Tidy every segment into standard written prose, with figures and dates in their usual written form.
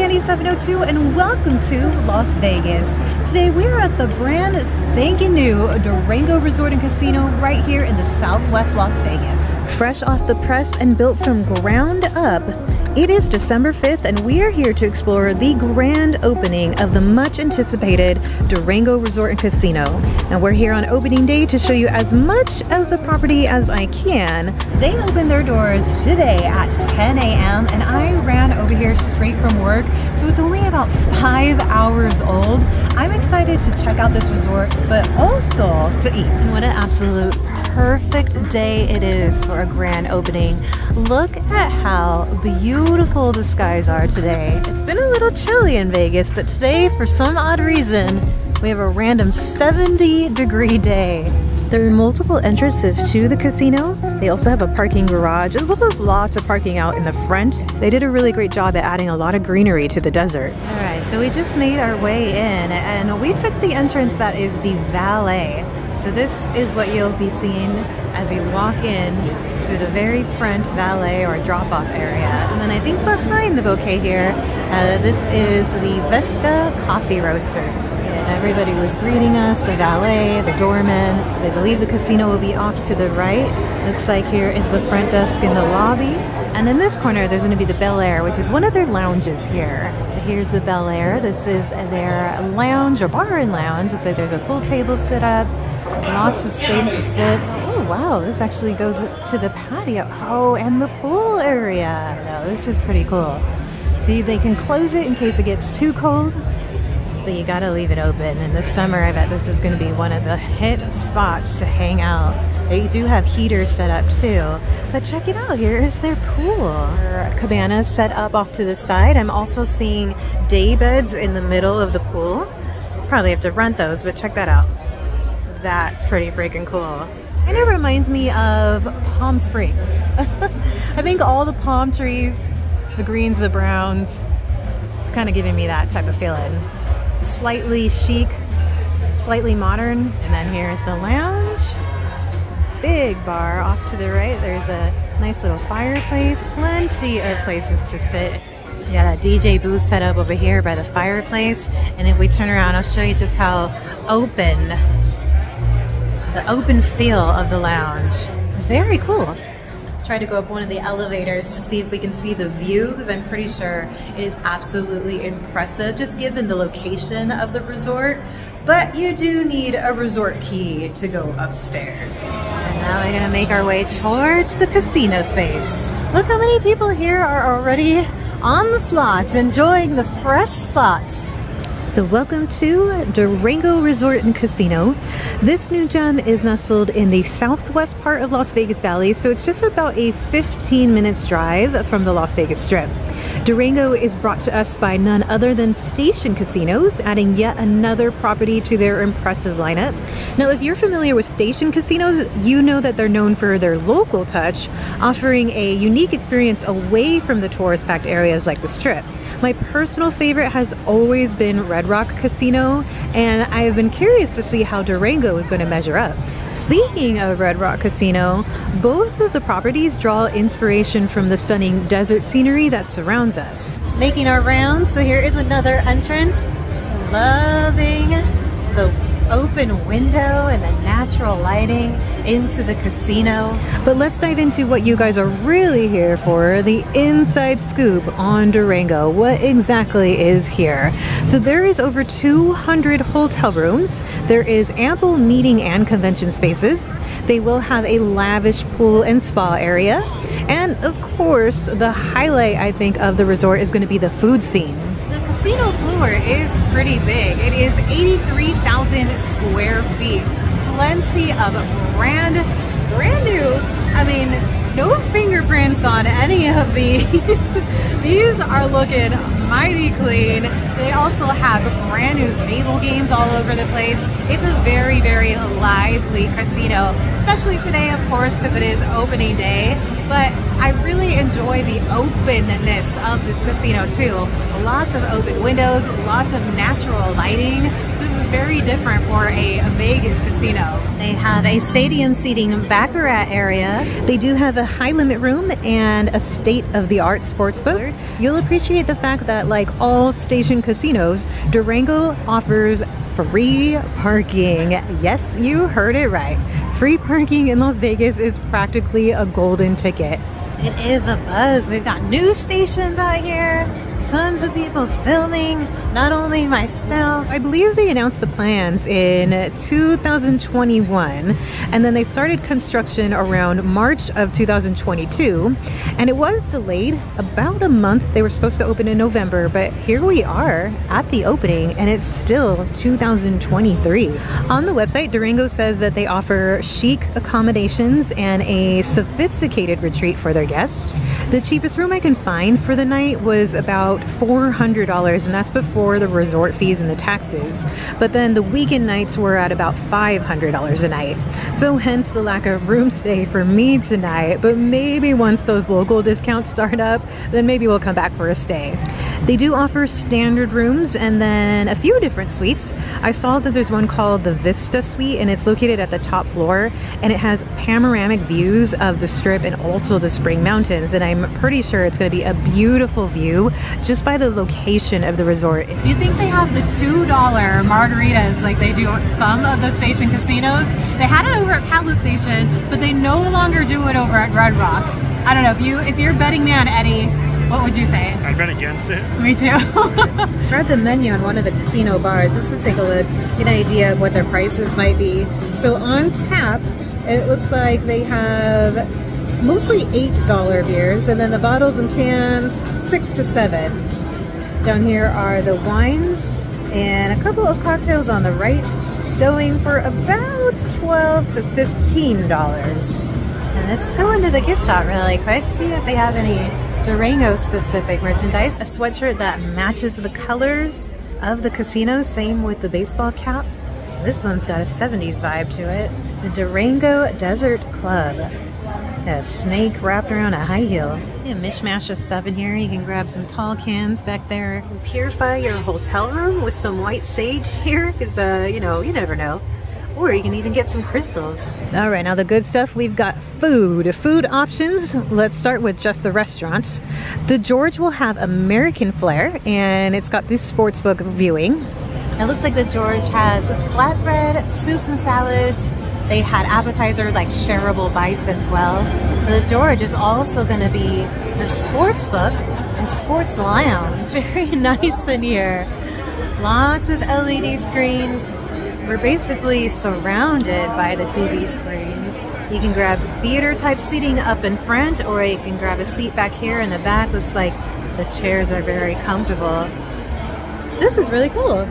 Candy 702 and welcome to Las Vegas. Today we are at the brand spanking new Durango Resort and Casino right here in the Southwest Las Vegas. Fresh off the press and built from ground up, it is December 5th and we are here to explore the grand opening of the much anticipated Durango Resort and Casino. And we're here on opening day to show you as much of the property as I can. They open their doors today at 10 a.m. and I ran over here straight from work, so it's only about 5 hours old. I'm excited to check out this resort, but also to eat. What an absolute perfect day it is for a grand opening. Look at how beautiful the skies are today. It's been a little chilly in Vegas, but today, for some odd reason, we have a random 70-degree day. There are multiple entrances to the casino. They also have a parking garage, as well as lots of parking out in the front. They did a really great job at adding a lot of greenery to the desert. All right, so we just made our way in, and we took the entrance that is the valet. So this is what you'll be seeing as you walk in through the very front valet or drop-off area. And then I think behind the bouquet here, this is the Vesta Coffee Roasters. And everybody was greeting us, the valet, the doorman. I believe the casino will be off to the right. Looks like here is the front desk in the lobby. And in this corner, there's going to be the Bel Air, which is one of their lounges here. Here's the Bel Air. This is their lounge or bar and lounge. Looks like there's a pool table set up. Lots of space to sit. Oh wow, this actually goes to the patio. Oh, and the pool area. No, this is pretty cool. See, they can close it in case it gets too cold, but you gotta leave it open. In the summer, I bet this is gonna be one of the hit spots to hang out. They do have heaters set up too, but check it out, here is their pool. Their cabanas set up off to the side. I'm also seeing day beds in the middle of the pool. Probably have to rent those, but check that out. That's pretty freaking cool. And it reminds me of Palm Springs. I think all the palm trees, the greens, the browns, it's kind of giving me that type of feeling. Slightly chic, slightly modern. And then here's the lounge. Big bar off to the right. There's a nice little fireplace, plenty of places to sit. You got a DJ booth set up over here by the fireplace. And if we turn around, I'll show you just how the open feel of the lounge. Very cool. Try to go up one of the elevators to see if we can see the view, because I'm pretty sure it is absolutely impressive just given the location of the resort. But you do need a resort key to go upstairs. And now we're gonna make our way towards the casino space. Look how many people here are already on the slots, enjoying the fresh slots. So welcome to Durango Resort and Casino. This new gem is nestled in the southwest part of Las Vegas Valley, so it's just about a 15 minutes drive from the Las Vegas Strip. Durango is brought to us by none other than Station Casinos, adding yet another property to their impressive lineup. Now, if you're familiar with Station Casinos, you know that they're known for their local touch, offering a unique experience away from the tourist-packed areas like the Strip. My personal favorite has always been Red Rock Casino, and I have been curious to see how Durango is going to measure up. Speaking of Red Rock Casino, both of the properties draw inspiration from the stunning desert scenery that surrounds us. Making our rounds, so here is another entrance. Loving the open window and the natural lighting into the casino. But let's dive into what you guys are really here for, the inside scoop on Durango. What exactly is here? So there is over 200 hotel rooms. There is ample meeting and convention spaces. They will have a lavish pool and spa area. And of course, the highlight, I think, of the resort is going to be the food scene. The casino floor is pretty big. It is 83,000 square feet. Plenty of brand new, I mean, no fingerprints on any of these. These are looking mighty clean. They also have brand new table games all over the place. It's a very, very lively casino, especially today, of course, because it is opening day. But I really enjoy the openness of this casino too. Lots of open windows, lots of natural lighting. This is very different for a Vegas casino. They have a stadium seating baccarat area. They do have a high limit room and a state-of-the-art sports book. You'll appreciate the fact that, like all station casinos, Durango offers free parking. Yes, you heard it right. Free parking in Las Vegas is practically a golden ticket. It is a buzz. We've got news stations out here. Tons of people filming, not only myself. I believe they announced the plans in 2021, and then they started construction around March of 2022, and it was delayed about a month. They were supposed to open in November, but here we are at the opening, and it's still 2023. On the website, Durango says that they offer chic accommodations and a sophisticated retreat for their guests. The cheapest room I can find for the night was about $400, and that's before the resort fees and the taxes. But then the weekend nights were at about $500 a night. So hence the lack of room stay for me tonight. But maybe once those local discounts start up, then maybe we'll come back for a stay. They do offer standard rooms and then a few different suites. I saw that there's one called the Vista Suite, and it's located at the top floor, and it has panoramic views of the Strip and also the Spring Mountains, and I'm pretty sure it's going to be a beautiful view just by the location of the resort. You think they have the $2 margaritas like they do at some of the station casinos? They had it over at Palace Station, but they no longer do it over at Red Rock. I don't know, if you're betting man, Eddie, what would you say? I'd bet against it. Me too. Grab the menu on one of the casino bars just to take a look, get an idea of what their prices might be. So on tap, it looks like they have mostly $8 beers, and then the bottles and cans, 6 to 7. Down here are the wines and a couple of cocktails on the right, going for about $12 to $15. And let's go into the gift shop really quick, see if they have any Durango specific merchandise. A sweatshirt that matches the colors of the casino, same with the baseball cap. This one's got a 70s vibe to it. The Durango Desert Club. A snake wrapped around a high heel. A mishmash of stuff in here. You can grab some tall cans back there. Purify your hotel room with some white sage here, because you know, you never know. Or you can even get some crystals. All right, now the good stuff, we've got food. Food options, let's start with just the restaurants. The George will have American flair, and it's got this sportsbook viewing. It looks like the George has flatbread, soups and salads. They had appetizer like shareable bites as well. The George is also going to be the sportsbook and sports lounge. Very nice in here. Lots of LED screens. We're basically surrounded by the TV screens. You can grab theater type seating up in front, or you can grab a seat back here in the back. Looks like the chairs are very comfortable. This is really cool.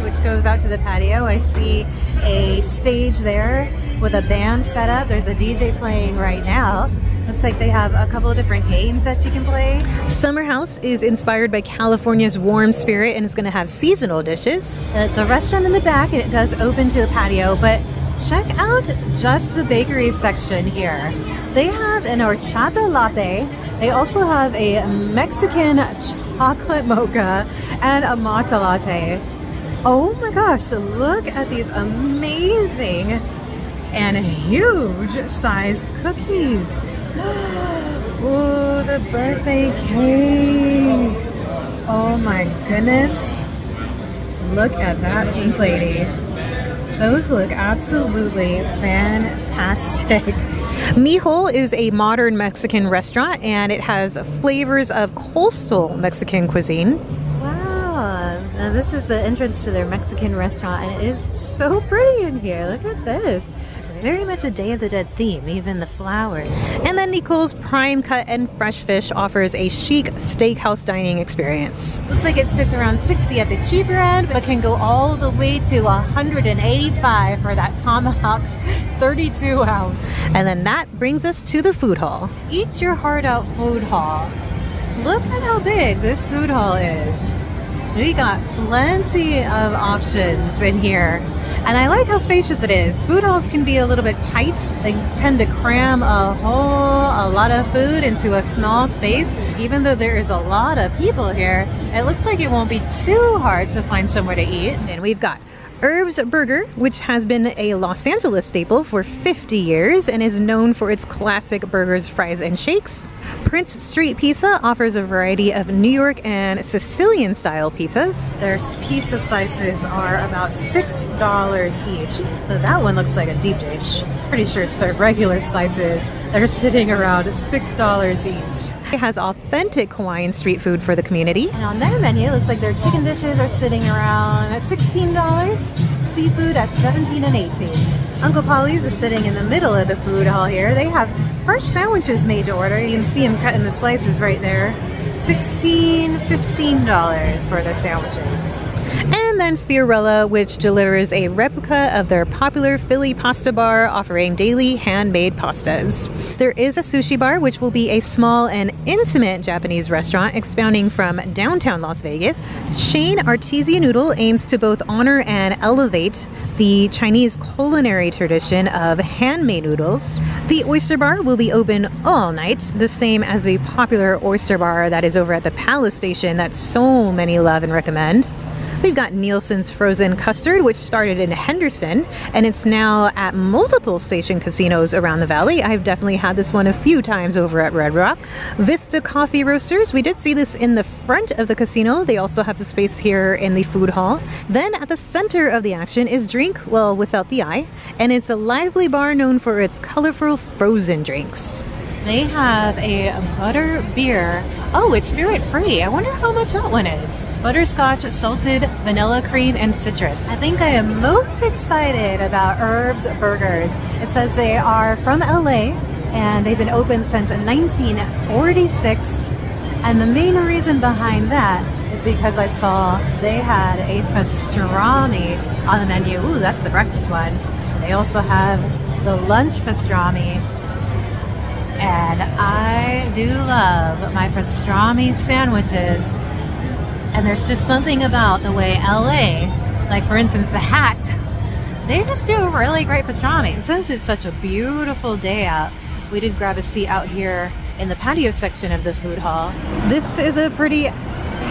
Which goes out to the patio. I see a stage there with a band set up. There's a DJ playing right now. Looks like they have a couple of different games that you can play. Summer House is inspired by California's warm spirit, and it's going to have seasonal dishes. It's a restaurant in the back, and it does open to a patio, but check out just the bakery section here. They have an horchata latte. They also have a Mexican chocolate mocha and a matcha latte. Oh my gosh, look at these amazing and huge sized cookies. Oh, the birthday cake. Oh my goodness. Look at that pink lady. Those look absolutely fantastic. Mijo is a modern Mexican restaurant, and it has flavors of coastal Mexican cuisine. Wow, now this is the entrance to their Mexican restaurant, and it is so pretty in here. Look at this. Very much a Day of the Dead theme, even the flowers. And then Nicole's Prime Cut and Fresh Fish offers a chic steakhouse dining experience. Looks like it sits around $60 at the cheaper end, but can go all the way to $185 for that tomahawk 32 ounce. And then that brings us to the food hall. Eat your heart out food hall. Look at how big this food hall is. We got plenty of options in here. And I like how spacious it is. Food halls can be a little bit tight. They tend to cram a lot of food into a small space. Even though there is a lot of people here, it looks like it won't be too hard to find somewhere to eat. And we've got Herb's Burger, which has been a Los Angeles staple for 50 years and is known for its classic burgers, fries, and shakes. Prince Street Pizza offers a variety of New York and Sicilian style pizzas. Their pizza slices are about $6 each. So that one looks like a deep dish. Pretty sure it's their regular slices that are sitting around $6 each. It has authentic Hawaiian street food for the community. And on their menu, it looks like their chicken dishes are sitting around $16, seafood at $17 and $18. Uncle Polly's is sitting in the middle of the food hall here. They have fresh sandwiches made to order. You can see them cutting the slices right there. $16, $15 for their sandwiches. And then Fiorella, which delivers a replica of their popular Philly pasta bar, offering daily handmade pastas. There is a sushi bar, which will be a small and intimate Japanese restaurant expounding from downtown Las Vegas. Shane Artesia Noodle aims to both honor and elevate the Chinese culinary tradition of handmade noodles. The Oyster Bar will be open all night, the same as the popular oyster bar that is over at the Palace Station that so many love and recommend. We've got Nielsen's Frozen Custard, which started in Henderson, and it's now at multiple station casinos around the valley. I've definitely had this one a few times over at Red Rock. Vista Coffee Roasters, we did see this in the front of the casino. They also have a space here in the food hall. Then at the center of the action is Drink, well, without the I, and it's a lively bar known for its colorful frozen drinks. They have a butter beer. Oh, it's spirit free. I wonder how much that one is. Butterscotch, salted, vanilla cream, and citrus. I think I am most excited about Herb's Burgers. It says they are from LA and they've been open since 1946. And the main reason behind that is because I saw they had a pastrami on the menu. Ooh, that's the breakfast one. They also have the lunch pastrami. And I do love my pastrami sandwiches. And there's just something about the way LA, like for instance the Hat, they just do a really great pastrami. Since it's such a beautiful day out, we did grab a seat out here in the patio section of the food hall. This is a pretty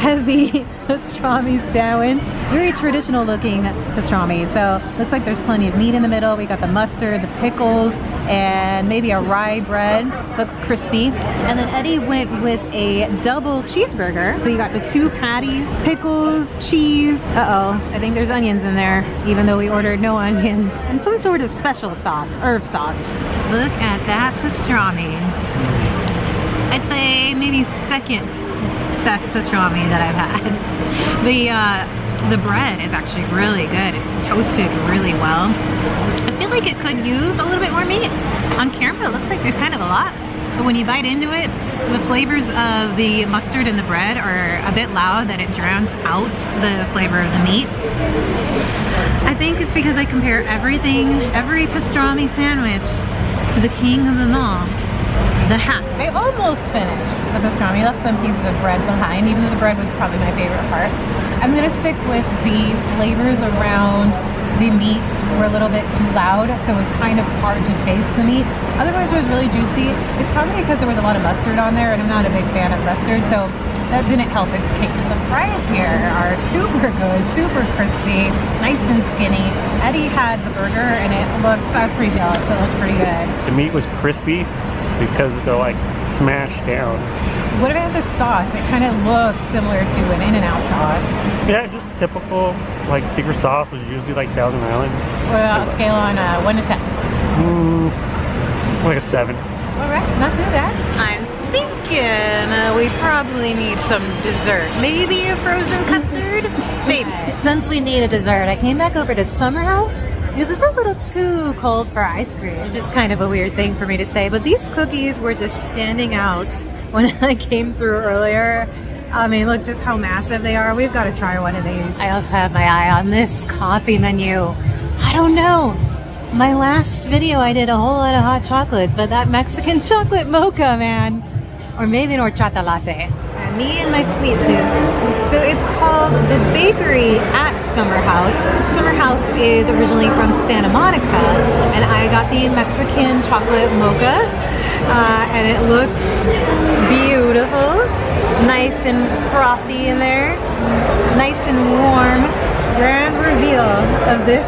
heavy pastrami sandwich. Very traditional looking pastrami. So looks like there's plenty of meat in the middle. We got the mustard, the pickles, and maybe a rye bread. Looks crispy. And then Eddie went with a double cheeseburger. So you got the 2 patties, pickles, cheese. Uh-oh, I think there's onions in there, even though we ordered no onions. And some sort of special sauce, herb sauce. Look at that pastrami. I'd say maybe second best pastrami that I've had. The bread is actually really good. It's toasted really well. I feel like it could use a little bit more meat. On camera, it looks like there's kind of a lot. But when you bite into it, the flavors of the mustard and the bread are a bit loud that it drowns out the flavor of the meat. I think it's because I compare every pastrami sandwich to the king of them all, the Hat. I almost finished the pastrami, left some pieces of bread behind, even though the bread was probably my favorite part. I'm gonna stick with the flavors around the meat were a little bit too loud, so it was kind of hard to taste the meat. Otherwise it was really juicy. It's probably because there was a lot of mustard on there, and I'm not a big fan of mustard, so that didn't help its taste. The fries here are super good, super crispy, nice and skinny. Eddie had the burger and I was pretty jealous, so it looked pretty good. The meat was crispy because they're like smashed down. What about the sauce? It kind of looked similar to an In-N-Out sauce. Yeah, just typical, like secret sauce was usually like Thousand Island. What about a scale on 1 to 10? Like a 7. Alright, not too bad. I'm thinking we probably need some dessert. Maybe a frozen custard? Maybe. Since we need a dessert, I came back over to Summer House because it's a little too cold for ice cream. It's just kind of a weird thing for me to say, but these cookies were just standing out when I came through earlier. I mean, look just how massive they are. We've got to try one of these. I also have my eye on this coffee menu. I don't know. My last video I did a whole lot of hot chocolates, but that Mexican chocolate mocha, man. Or maybe an horchata latte. And me and my sweet tooth. So it's called the Bakery at Summer House. Summer House is originally from Santa Monica, and I got the Mexican chocolate mocha, and it looks beautiful. Nice and frothy in there. Nice and warm. Grand reveal of this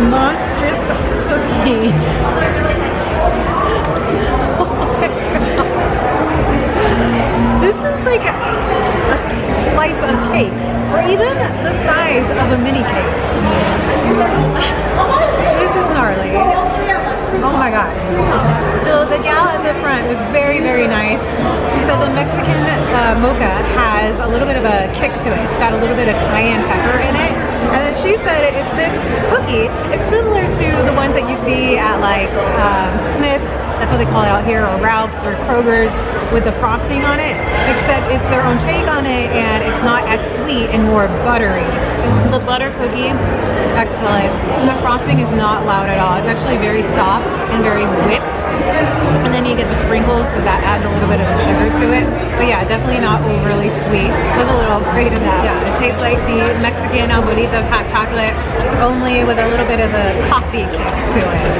monstrous cookie. Oh my God. This is like a slice of cake, or even the size of a mini cake. This is gnarly. Oh my God. So the gal in the front was very, very nice. She said the Mexican mocha has a little bit of a kick to it. It's got a little bit of cayenne pepper in it. And then she said this cookie is similar to the ones that you see at like Smith's, that's what they call it out here, or Ralph's or Kroger's, with the frosting on it, except it's their own take on it and it's not as sweet and more buttery. The butter cookie, excellent. And the frosting is not loud at all. It's actually very soft and very whipped. And then you get the sprinkles, so that adds a little bit of a sugar to it. But yeah, definitely not overly sweet. I was a little afraid of that. Yeah, it tastes like the Mexican Abuelita's hot chocolate, only with a little bit of a coffee kick to it.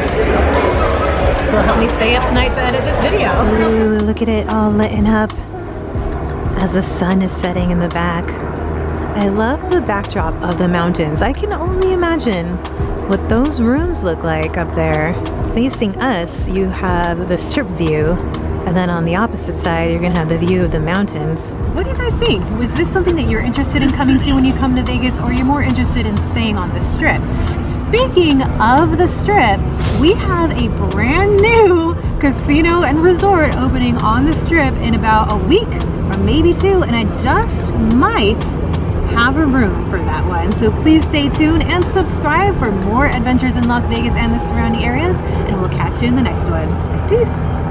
So help me stay up tonight to edit this video. Ooh, look at it all lit up as the sun is setting in the back. I love the backdrop of the mountains. I can only imagine what those rooms look like up there. Facing us, you have the strip view, and then on the opposite side, you're gonna have the view of the mountains. What do you guys think? Was this something that you're interested in coming to when you come to Vegas, or you're more interested in staying on the Strip? Speaking of the Strip, we have a brand new casino and resort opening on the Strip in about a week, or maybe two, and I just might have a room for that one. So please stay tuned and subscribe for more adventures in Las Vegas and the surrounding areas, and we'll catch you in the next one. Peace.